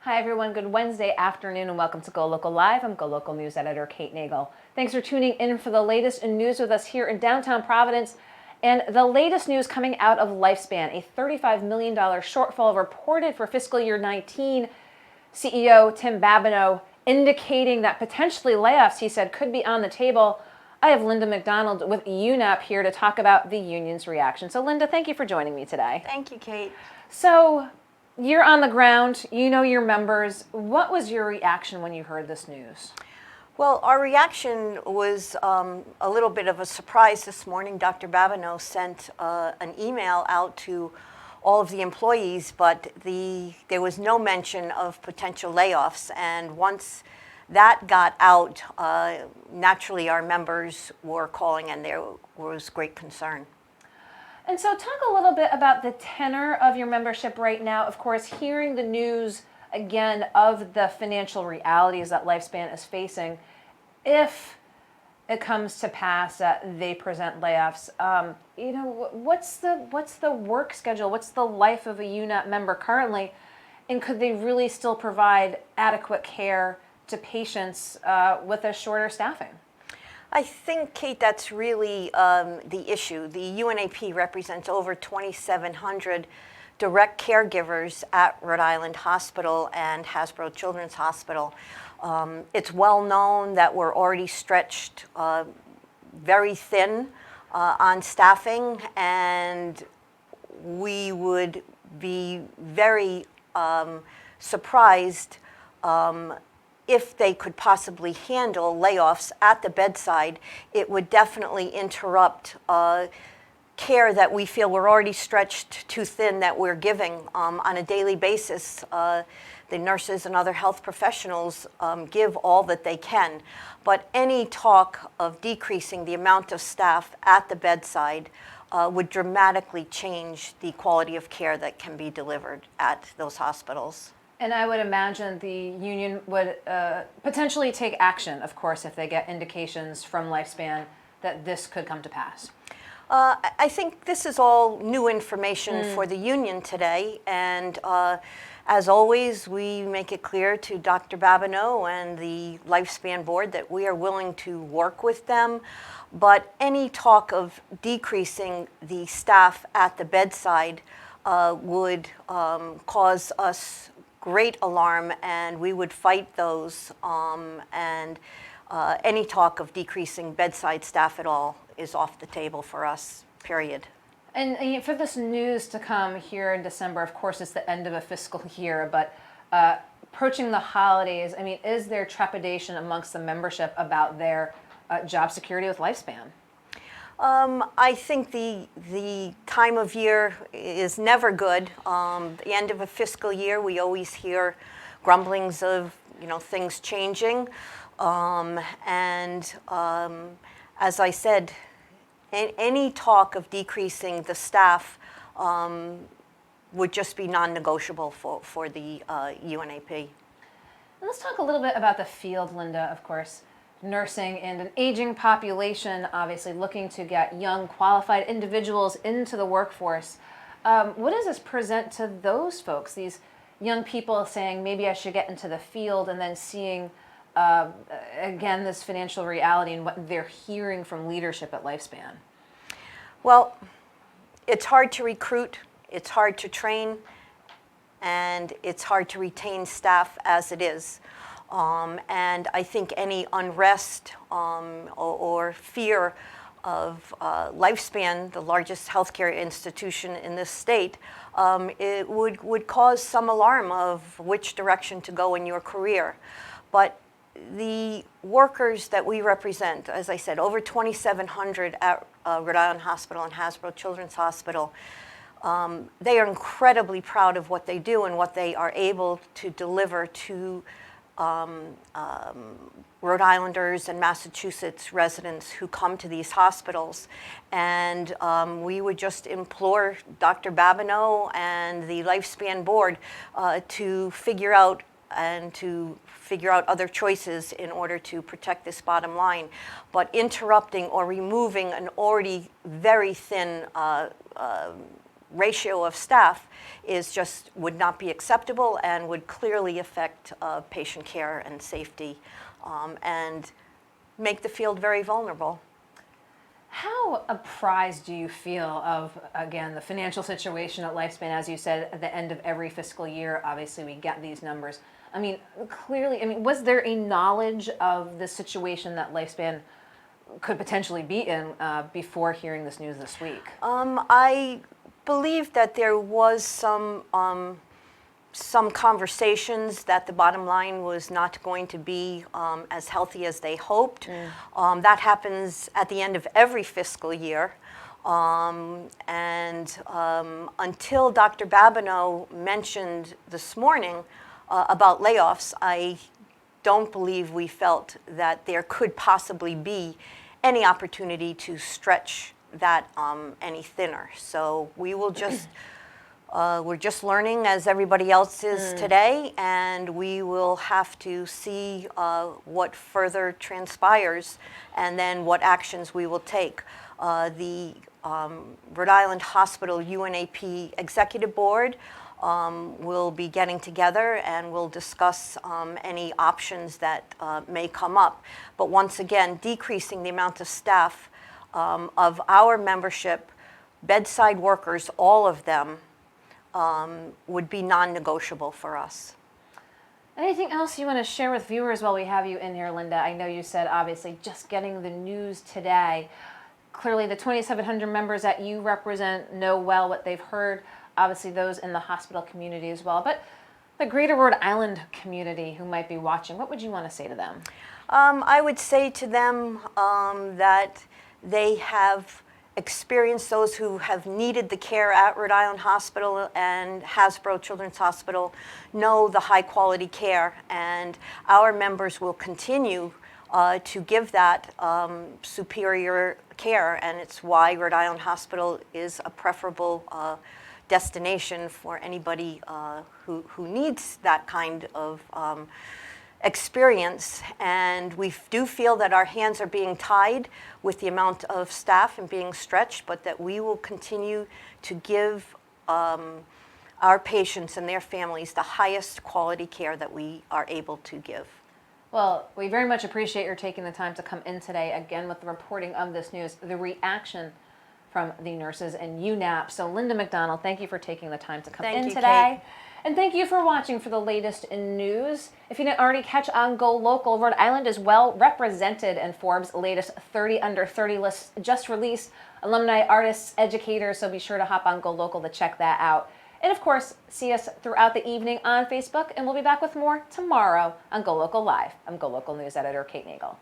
Hi everyone, good Wednesday afternoon and welcome to GoLocal Live. I'm GoLocal News Editor Kate Nagel. Thanks for tuning in for the latest in news with us here in downtown Providence. And the latest news coming out of Lifespan, a $35 million shortfall reported for fiscal year 19. CEO Tim Babineau indicating that potentially layoffs, he said, could be on the table. I have Linda McDonald with UNAP here to talk about the union's reaction. So Linda, thank you for joining me today. Thank you, Kate. So you're on the ground, you know your members. What was your reaction when you heard this news? Well, our reaction was a little bit of a surprise this morning. Dr. Babineau sent an email out to all of the employees, but there was no mention of potential layoffs. And once that got out, naturally our members were calling and there was great concern. And so talk a little bit about the tenor of your membership right now. Of course, hearing the news again of the financial realities that Lifespan is facing, if it comes to pass that they present layoffs, what's the work schedule? What's the life of a UNAP member currently? And could they really still provide adequate care to patients with a shorter staffing? I think, Kate, that's really the issue. The UNAP represents over 2,700 direct caregivers at Rhode Island Hospital and Hasbro Children's Hospital. It's well known that we're already stretched very thin on staffing, and we would be very surprised if they could possibly handle layoffs at the bedside. It would definitely interrupt care that we feel we're already stretched too thin that we're giving on a daily basis. The nurses and other health professionals give all that they can, but any talk of decreasing the amount of staff at the bedside would dramatically change the quality of care that can be delivered at those hospitals. And I would imagine the union would potentially take action, of course, if they get indications from Lifespan that this could come to pass. I think this is all new information for the union today, and as always, we make it clear to Dr. Babineau and the Lifespan board that we are willing to work with them, but any talk of decreasing the staff at the bedside would cause us great alarm, and we would fight those, and any talk of decreasing bedside staff at all is off the table for us, period. And for this news to come here in December, of course, it's the end of a fiscal year, but approaching the holidays, I mean, is there trepidation amongst the membership about their job security with Lifespan? I think the time of year is never good. The end of a fiscal year, we always hear grumblings of things changing, and as I said, any talk of decreasing the staff would just be non-negotiable for the UNAP. And let's talk a little bit about the field, Linda, of course. Nursing and an aging population, obviously looking to get young, qualified individuals into the workforce. What does this present to those folks, these young people saying, maybe I should get into the field, and then seeing, again, this financial reality and what they're hearing from leadership at Lifespan? Well, it's hard to recruit, it's hard to train, and it's hard to retain staff as it is. And I think any unrest or fear of Lifespan, the largest healthcare institution in this state, it would cause some alarm of which direction to go in your career. But the workers that we represent, as I said, over 2,700 at Rhode Island Hospital and Hasbro Children's Hospital, they are incredibly proud of what they do and what they are able to deliver to Rhode Islanders and Massachusetts residents who come to these hospitals. And we would just implore Dr. Babineau and the Lifespan board to figure out other choices in order to protect this bottom line. But interrupting or removing an already very thin ratio of staff is just would not be acceptable and would clearly affect patient care and safety, and make the field very vulnerable. How apprised do you feel of, again, the financial situation at Lifespan? As you said, at the end of every fiscal year, obviously we get these numbers. I mean, clearly, I mean, was there a knowledge of the situation that Lifespan could potentially be in before hearing this news this week? I believe that there was some conversations that the bottom line was not going to be as healthy as they hoped. That happens at the end of every fiscal year. Until Dr. Babineau mentioned this morning about layoffs, I don't believe we felt that there could possibly be any opportunity to stretch that any thinner. So we will just we're just learning as everybody else is today, and we will have to see what further transpires and then what actions we will take. The Rhode Island Hospital UNAP Executive Board will be getting together and we'll discuss any options that may come up. But once again, decreasing the amount of staff of our membership, bedside workers, all of them, would be non-negotiable for us. Anything else you want to share with viewers while we have you in here, Linda? I know you said, obviously, just getting the news today. Clearly, the 2,700 members that you represent know well what they've heard. Obviously, those in the hospital community as well. But the greater Rhode Island community who might be watching, what would you want to say to them? I would say to them that they have experienced, those who have needed the care at Rhode Island Hospital and Hasbro Children's Hospital know the high quality care, and our members will continue to give that superior care, and it's why Rhode Island Hospital is a preferable destination for anybody who needs that kind of experience. And we do feel that our hands are being tied with the amount of staff and being stretched, but that we will continue to give our patients and their families the highest quality care that we are able to give. Well, we very much appreciate your taking the time to come in today, again, with the reporting of this news, the reaction from the nurses and UNAP. So Linda McDonald, thank you for taking the time to come in today. Kate. And thank you for watching for the latest in news. If you didn't already catch on GoLocal, Rhode Island is well represented in Forbes' latest 30 Under 30 list, just released. Alumni, artists, educators, so be sure to hop on GoLocal to check that out. And of course, see us throughout the evening on Facebook, and we'll be back with more tomorrow on GoLocal Live. I'm GoLocal News Editor Kate Nagel.